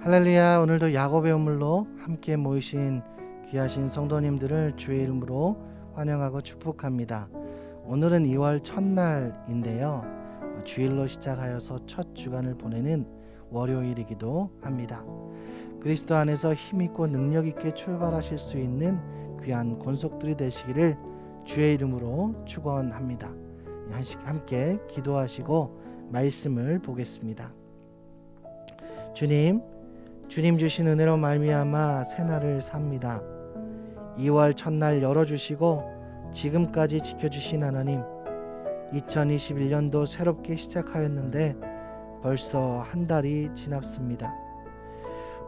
할렐루야. 오늘도 야곱의 우물로 함께 모이신 귀하신 성도님들을 주의 이름으로 환영하고 축복합니다. 오늘은 2월 첫날인데요, 주일로 시작하여서 첫 주간을 보내는 월요일이기도 합니다. 그리스도 안에서 힘있고 능력있게 출발하실 수 있는 귀한 권속들이 되시기를 주의 이름으로 축원합니다. 함께 기도하시고 말씀을 보겠습니다. 주님 주신 은혜로 말미암아 새날을 삽니다. 2월 첫날 열어주시고 지금까지 지켜주신 하나님, 2021년도 새롭게 시작하였는데 벌써 한 달이 지났습니다.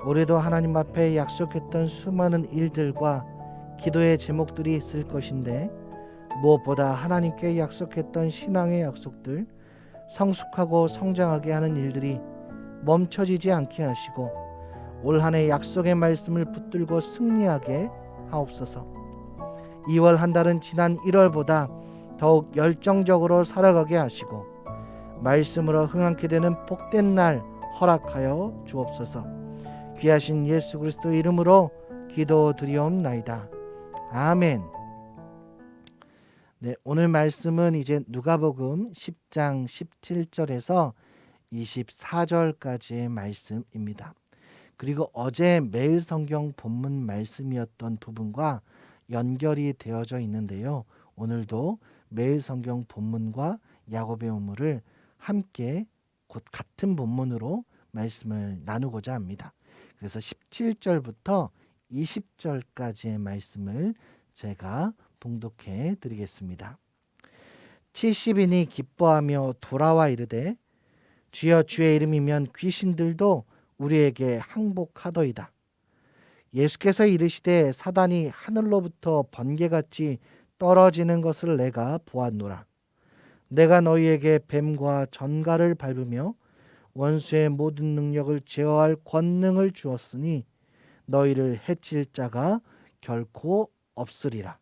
올해도 하나님 앞에 약속했던 수많은 일들과 기도의 제목들이 있을 것인데, 무엇보다 하나님께 약속했던 신앙의 약속들, 성숙하고 성장하게 하는 일들이 멈춰지지 않게 하시고 올 한해 약속의 말씀을 붙들고 승리하게 하옵소서. 2월 한 달은 지난 1월보다 더욱 열정적으로 살아가게 하시고 말씀으로 흥하게 되는 복된 날 허락하여 주옵소서. 귀하신 예수 그리스도 이름으로 기도드리옵나이다. 아멘. 네, 오늘 말씀은 이제 누가복음 10장 17절에서 24절까지의 말씀입니다. 그리고 어제 매일 성경 본문 말씀이었던 부분과 연결이 되어져 있는데요. 오늘도 매일 성경 본문과 야곱의 우물을 함께 곧 같은 본문으로 말씀을 나누고자 합니다. 그래서 17절부터 20절까지의 말씀을 제가 봉독해 드리겠습니다. 70인이 기뻐하며 돌아와 이르되 주여 주의 이름이면 귀신들도 우리에게 항복하더이다. 예수께서 이르시되 사단이 하늘로부터 번개같이 떨어지는 것을 내가 보았노라. 내가 너희에게 뱀과 전갈을 밟으며 원수의 모든 능력을 제어할 권능을 주었으니 너희를 해칠 자가 결코 없으리라.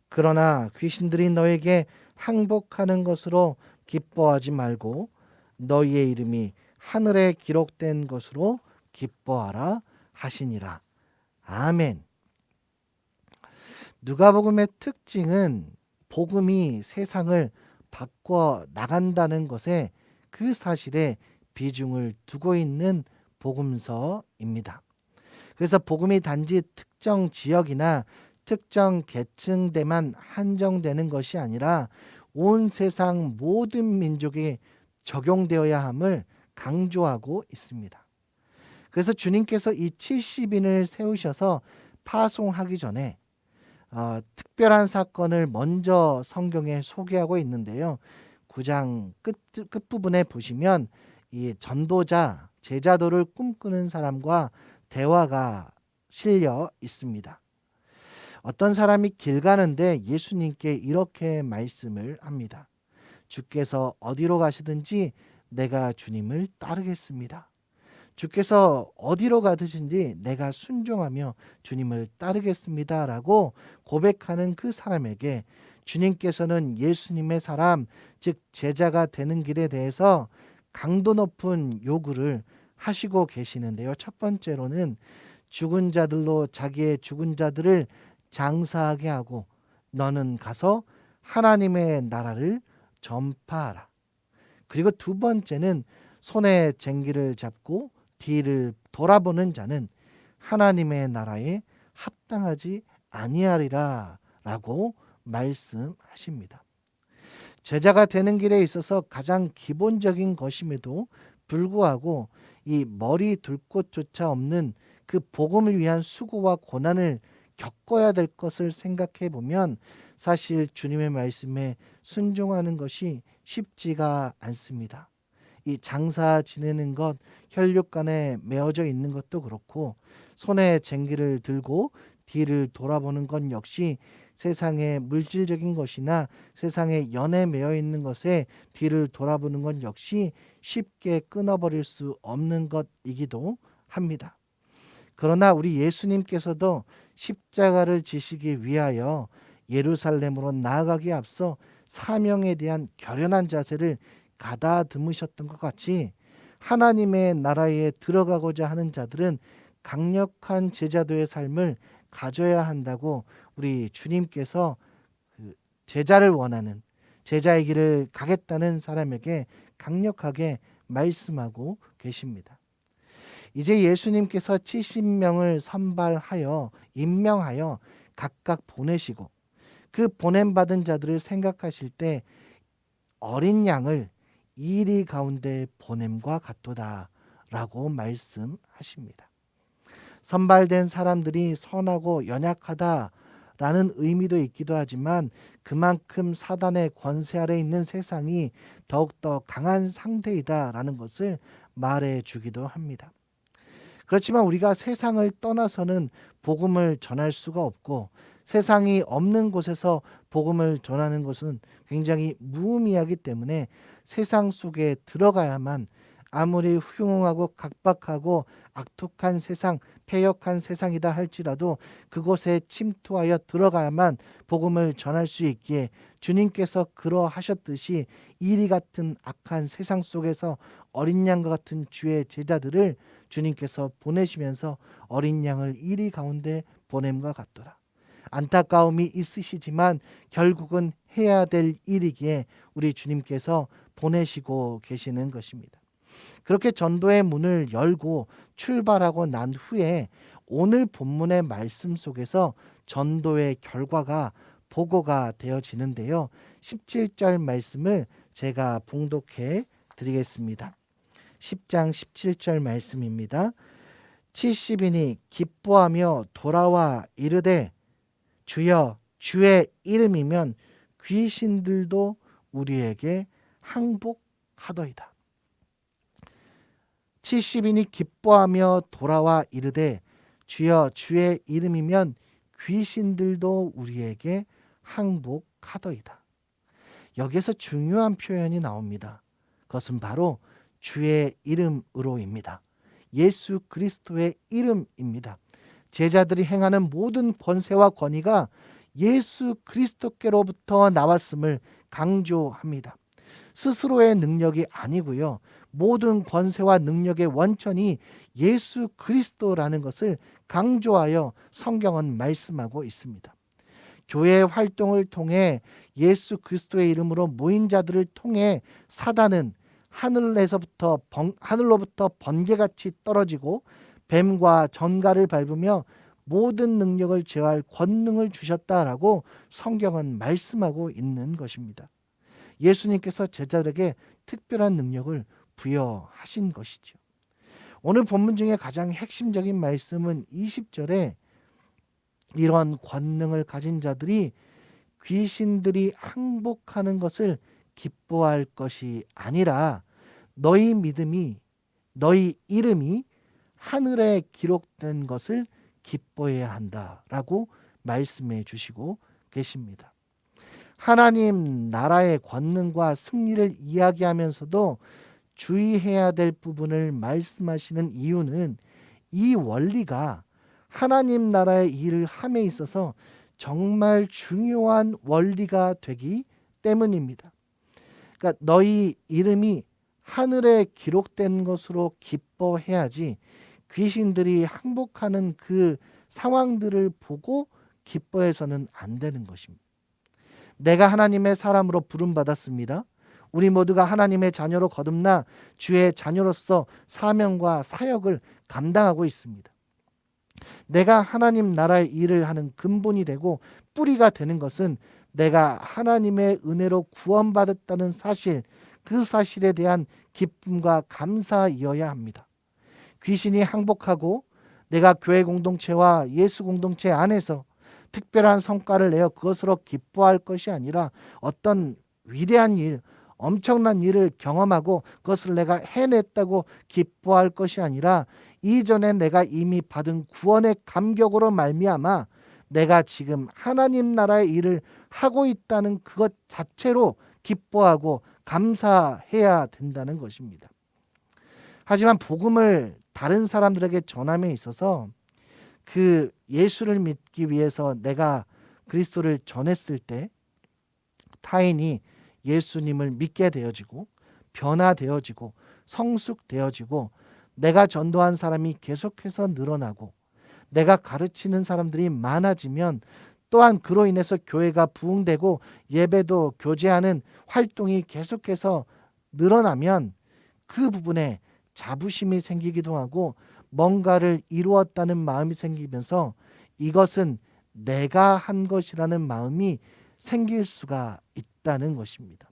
그러나 귀신들이 너에게 항복하는 것으로 기뻐하지 말고 너희의 이름이 하늘에 기록된 것으로 기뻐하라 하시니라. 아멘. 누가복음의 특징은 복음이 세상을 바꿔 나간다는 것에 그 사실에 비중을 두고 있는 복음서입니다. 그래서 복음이 단지 특정 지역이나 특정 계층대만 한정되는 것이 아니라 온 세상 모든 민족이 적용되어야 함을 강조하고 있습니다. 그래서 주님께서 이 70인을 세우셔서 파송하기 전에 특별한 사건을 먼저 성경에 소개하고 있는데요. 9장 끝부분에 보시면 이 전도자, 제자도를 꿈꾸는 사람과 대화가 실려 있습니다. 어떤 사람이 길 가는데 예수님께 이렇게 말씀을 합니다. 주께서 어디로 가시든지 내가 주님을 따르겠습니다. 주께서 어디로 가든지 내가 순종하며 주님을 따르겠습니다. 라고 고백하는 그 사람에게 주님께서는 예수님의 사람, 즉 제자가 되는 길에 대해서 강도 높은 요구를 하시고 계시는데요. 첫 번째로는 죽은 자들로 자기의 죽은 자들을 장사하게 하고 너는 가서 하나님의 나라를 전파하라. 그리고 두 번째는 손에 쟁기를 잡고 뒤를 돌아보는 자는 하나님의 나라에 합당하지 아니하리라 라고 말씀하십니다. 제자가 되는 길에 있어서 가장 기본적인 것임에도 불구하고 이 머리 둘 곳조차 없는 그 복음을 위한 수고와 고난을 겪어야 될 것을 생각해 보면 사실 주님의 말씀에 순종하는 것이 쉽지가 않습니다. 이 장사 지내는 것, 혈육간에 메어져 있는 것도 그렇고 손에 쟁기를 들고 뒤를 돌아보는 것 역시 세상의 물질적인 것이나 세상의 연에 매여 있는 것에 뒤를 돌아보는 것 역시 쉽게 끊어버릴 수 없는 것이기도 합니다. 그러나 우리 예수님께서도 십자가를 지시기 위하여 예루살렘으로 나아가기에 앞서 사명에 대한 결연한 자세를 가다듬으셨던 것 같이 하나님의 나라에 들어가고자 하는 자들은 강력한 제자도의 삶을 가져야 한다고 우리 주님께서 그 제자를 원하는, 제자의 길을 가겠다는 사람에게 강력하게 말씀하고 계십니다. 이제 예수님께서 70명을 선발하여 임명하여 각각 보내시고 그 보냄받은 자들을 생각하실 때 어린 양을 이리 가운데 보냄과 같도다 라고 말씀하십니다. 선발된 사람들이 선하고 연약하다라는 의미도 있기도 하지만 그만큼 사단의 권세 아래 있는 세상이 더욱더 강한 상태이다라는 것을 말해 주기도 합니다. 그렇지만 우리가 세상을 떠나서는 복음을 전할 수가 없고 세상이 없는 곳에서 복음을 전하는 것은 굉장히 무의미하기 때문에 세상 속에 들어가야만, 아무리 흉흉하고 각박하고 악독한 세상, 패역한 세상이다 할지라도 그곳에 침투하여 들어가야만 복음을 전할 수 있기에 주님께서 그러하셨듯이 이리 같은 악한 세상 속에서 어린 양과 같은 주의 제자들을 주님께서 보내시면서 어린 양을 이리 가운데 보냄과 같도다. 안타까움이 있으시지만 결국은 해야 될 일이기에 우리 주님께서 보내시고 계시는 것입니다. 그렇게 전도의 문을 열고 출발하고 난 후에 오늘 본문의 말씀 속에서 전도의 결과가 보고가 되어지는데요. 17절 말씀을 제가 봉독해 드리겠습니다. 10장 17절 말씀입니다. 70인이 기뻐하며 돌아와 이르되 주여 주의 이름이면 귀신들도 우리에게 항복하더이다. 70인이 기뻐하며 돌아와 이르되 주여 주의 이름이면 귀신들도 우리에게 항복하더이다. 여기에서 중요한 표현이 나옵니다. 그것은 바로 주의 이름으로입니다. 예수 그리스도의 이름입니다. 제자들이 행하는 모든 권세와 권위가 예수 그리스도께로부터 나왔음을 강조합니다. 스스로의 능력이 아니고요. 모든 권세와 능력의 원천이 예수 그리스도라는 것을 강조하여 성경은 말씀하고 있습니다. 교회 활동을 통해 예수 그리스도의 이름으로 모인 자들을 통해 사단은 하늘로부터 번개같이 떨어지고 뱀과 전갈을 밟으며 모든 능력을 제어할 권능을 주셨다라고 성경은 말씀하고 있는 것입니다. 예수님께서 제자들에게 특별한 능력을 부여하신 것이죠. 오늘 본문 중에 가장 핵심적인 말씀은 20절에 이런 권능을 가진 자들이 귀신들이 항복하는 것을 기뻐할 것이 아니라 너희 믿음이, 너희 이름이 하늘에 기록된 것을 기뻐해야 한다라고 말씀해 주시고 계십니다. 하나님 나라의 권능과 승리를 이야기하면서도 주의해야 될 부분을 말씀하시는 이유는 이 원리가 하나님 나라의 일을 함에 있어서 정말 중요한 원리가 되기 때문입니다. 그러니까 너희 이름이 하늘에 기록된 것으로 기뻐해야지 귀신들이 항복하는 그 상황들을 보고 기뻐해서는 안 되는 것입니다. 내가 하나님의 사람으로 부름받았습니다. 우리 모두가 하나님의 자녀로 거듭나 주의 자녀로서 사명과 사역을 감당하고 있습니다. 내가 하나님 나라의 일을 하는 근본이 되고 뿌리가 되는 것은 내가 하나님의 은혜로 구원받았다는 사실, 그 사실에 대한 기쁨과 감사이어야 합니다. 귀신이 항복하고 내가 교회 공동체와 예수 공동체 안에서 특별한 성과를 내어 그것으로 기뻐할 것이 아니라 어떤 위대한 일, 엄청난 일을 경험하고 그것을 내가 해냈다고 기뻐할 것이 아니라 이전에 내가 이미 받은 구원의 감격으로 말미암아 내가 지금 하나님 나라의 일을 하고 있다는 그것 자체로 기뻐하고 감사해야 된다는 것입니다. 하지만 복음을 다른 사람들에게 전함에 있어서 그 예수를 믿기 위해서 내가 그리스도를 전했을 때 타인이 예수님을 믿게 되어지고 변화되어지고 성숙되어지고 내가 전도한 사람이 계속해서 늘어나고 내가 가르치는 사람들이 많아지면 또한 그로 인해서 교회가 부흥되고 예배도 교제하는 활동이 계속해서 늘어나면 그 부분에 자부심이 생기기도 하고 뭔가를 이루었다는 마음이 생기면서 이것은 내가 한 것이라는 마음이 생길 수가 있다는 것입니다.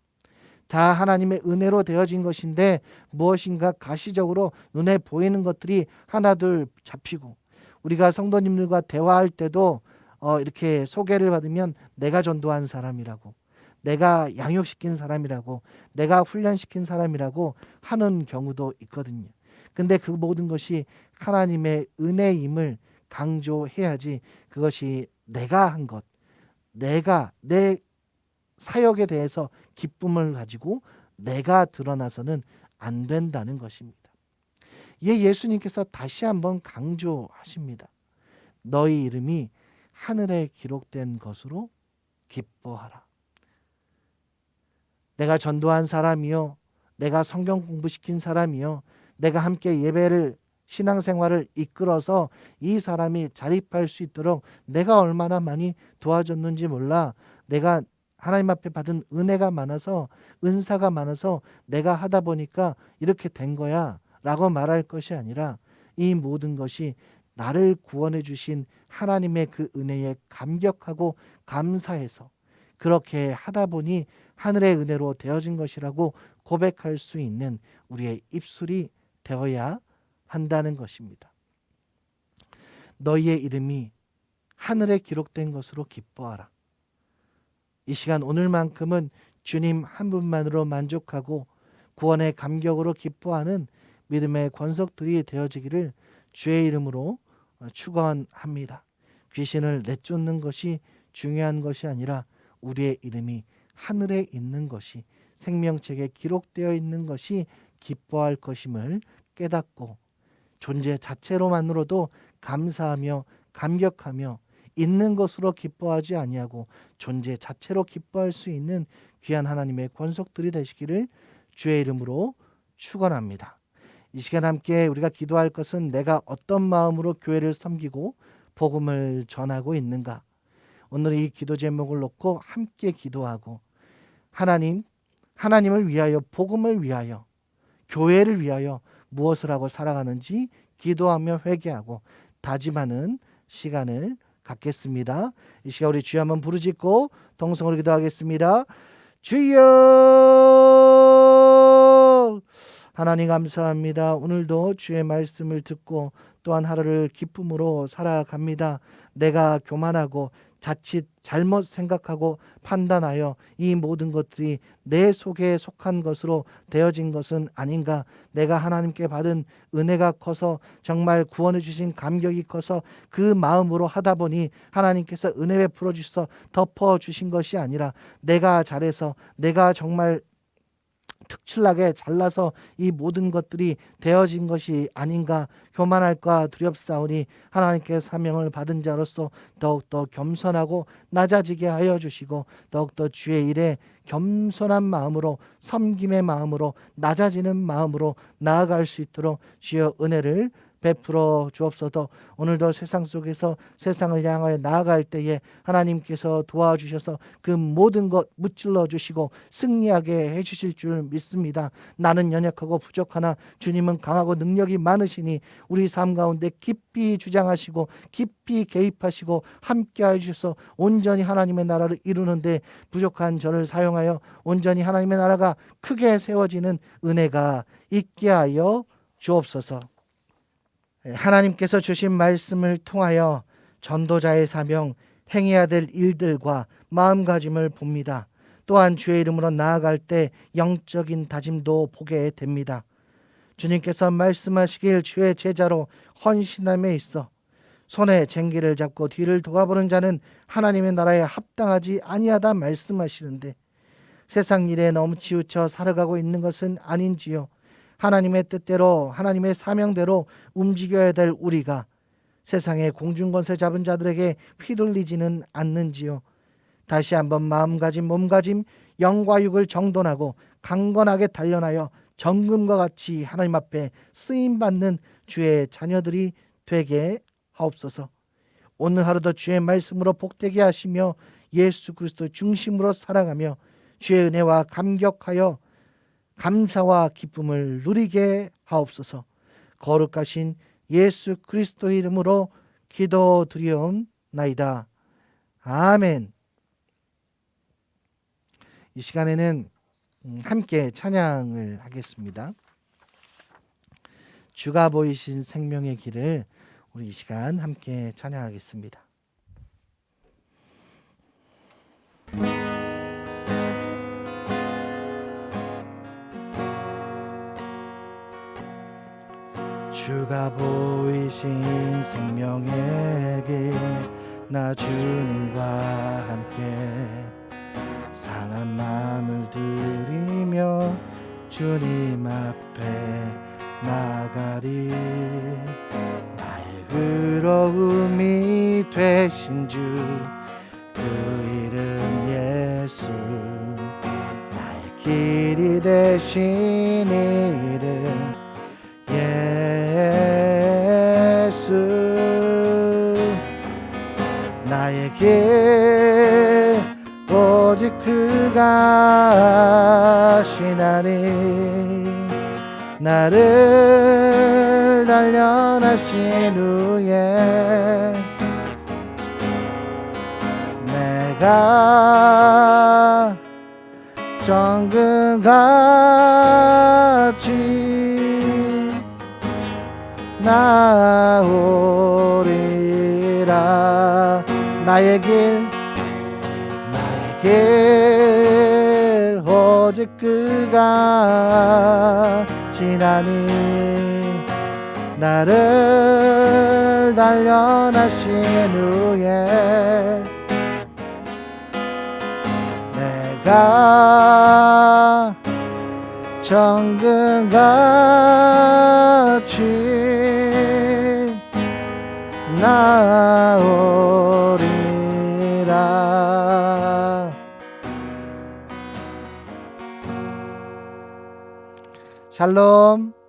다 하나님의 은혜로 되어진 것인데 무엇인가 가시적으로 눈에 보이는 것들이 하나둘 잡히고 우리가 성도님들과 대화할 때도 이렇게 소개를 받으면 내가 전도한 사람이라고, 내가 양육시킨 사람이라고, 내가 훈련시킨 사람이라고 하는 경우도 있거든요. 근데 그 모든 것이 하나님의 은혜임을 강조해야지 그것이 내가 한 것, 내가 내 사역에 대해서 기쁨을 가지고 내가 드러나서는 안 된다는 것입니다. 예수님께서 다시 한번 강조하십니다. 너희 이름이 하늘에 기록된 것으로 기뻐하라. 내가 전도한 사람이요, 내가 성경 공부시킨 사람이요, 내가 함께 예배를 신앙생활을 이끌어서 이 사람이 자립할 수 있도록 내가 얼마나 많이 도와줬는지 몰라. 내가 하나님 앞에 받은 은혜가 많아서, 은사가 많아서 내가 하다 보니까 이렇게 된 거야 라고 말할 것이 아니라 이 모든 것이 나를 구원해 주신 하나님의 그 은혜에 감격하고 감사해서 그렇게 하다 보니 하늘의 은혜로 되어진 것이라고 고백할 수 있는 우리의 입술이 되어야 한다는 것입니다. 너희의 이름이 하늘에 기록된 것으로 기뻐하라. 이 시간 오늘만큼은 주님 한 분만으로 만족하고 구원의 감격으로 기뻐하는 믿음의 권속들이 되어지기를 주의 이름으로 축원합니다. 귀신을 내쫓는 것이 중요한 것이 아니라 우리의 이름이 하늘에 있는 것이, 생명책에 기록되어 있는 것이 기뻐할 것임을 깨닫고 존재 자체로만으로도 감사하며 감격하며 있는 것으로 기뻐하지 아니하고 존재 자체로 기뻐할 수 있는 귀한 하나님의 권속들이 되시기를 주의 이름으로 축원합니다. 이 시간 함께 우리가 기도할 것은 내가 어떤 마음으로 교회를 섬기고 복음을 전하고 있는가. 오늘 이 기도 제목을 놓고 함께 기도하고 하나님을 위하여, 복음을 위하여, 교회를 위하여 무엇을 하고 살아가는지 기도하며 회개하고 다짐하는 시간을 갖겠습니다. 이 시간 우리 주여 한번 부르짖고 동성으로 기도하겠습니다. 주여, 하나님 감사합니다. 오늘도 주의 말씀을 듣고 또한 하루를 기쁨으로 살아갑니다. 내가 교만하고 자칫 잘못 생각하고 판단하여 이 모든 것들이 내 속에 속한 것으로 되어진 것은 아닌가. 내가 하나님께 받은 은혜가 커서 정말 구원해 주신 감격이 커서 그 마음으로 하다 보니 하나님께서 은혜 베풀어 주셔서 덮어 주신 것이 아니라 내가 잘해서, 내가 정말 특출나게 잘나서 이 모든 것들이 되어진 것이 아닌가. 교만할까 두렵사오니 하나님께 사명을 받은 자로서 더욱더 겸손하고 낮아지게 하여 주시고 더욱더 주의 일에 겸손한 마음으로, 섬김의 마음으로, 낮아지는 마음으로 나아갈 수 있도록 주여 은혜를 베풀어 주옵소서. 오늘도 세상 속에서 세상을 향하여 나아갈 때에 하나님께서 도와주셔서 그 모든 것 무찔러 주시고 승리하게 해주실 줄 믿습니다. 나는 연약하고 부족하나 주님은 강하고 능력이 많으시니 우리 삶 가운데 깊이 주장하시고 깊이 개입하시고 함께하여 주셔서 온전히 하나님의 나라를 이루는데 부족한 저를 사용하여 온전히 하나님의 나라가 크게 세워지는 은혜가 있게 하여 주옵소서. 하나님께서 주신 말씀을 통하여 전도자의 사명, 행해야 될 일들과 마음가짐을 봅니다. 또한 주의 이름으로 나아갈 때 영적인 다짐도 보게 됩니다. 주님께서 말씀하시길 주의 제자로 헌신함에 있어 손에 쟁기를 잡고 뒤를 돌아보는 자는 하나님의 나라에 합당하지 아니하다 말씀하시는데 세상 일에 너무 치우쳐 살아가고 있는 것은 아닌지요. 하나님의 뜻대로, 하나님의 사명대로 움직여야 될 우리가 세상의 공중권세 잡은 자들에게 휘둘리지는 않는지요. 다시 한번 마음가짐, 몸가짐, 영과 육을 정돈하고 강건하게 단련하여 정금과 같이 하나님 앞에 쓰임받는 주의 자녀들이 되게 하옵소서. 오늘 하루도 주의 말씀으로 복되게 하시며 예수 그리스도 중심으로 살아가며 주의 은혜와 감격하여 감사와 기쁨을 누리게 하옵소서. 거룩하신 예수 그리스도의 이름으로 기도드리옵나이다. 아멘. 이 시간에는 함께 찬양을 하겠습니다. 주가 보이신 생명의 길을 우리 이 시간 함께 찬양하겠습니다. 주가 보이신 생명의 길, 나 주님과 함께 상한 마음을 들이며 주님 앞에 나가리. 나의 그러움이 되신 주, 그 이름 예수. 나의 길이 되신 이름 예수. 나의 길 오직 그가 하시나니. 나를 단련하신 후에 내가 정금같이 나오리라. 나의 길 오직 그가 지나니. 나를 단련하신 후에 내가 정금같이 나오리라. 샬롬.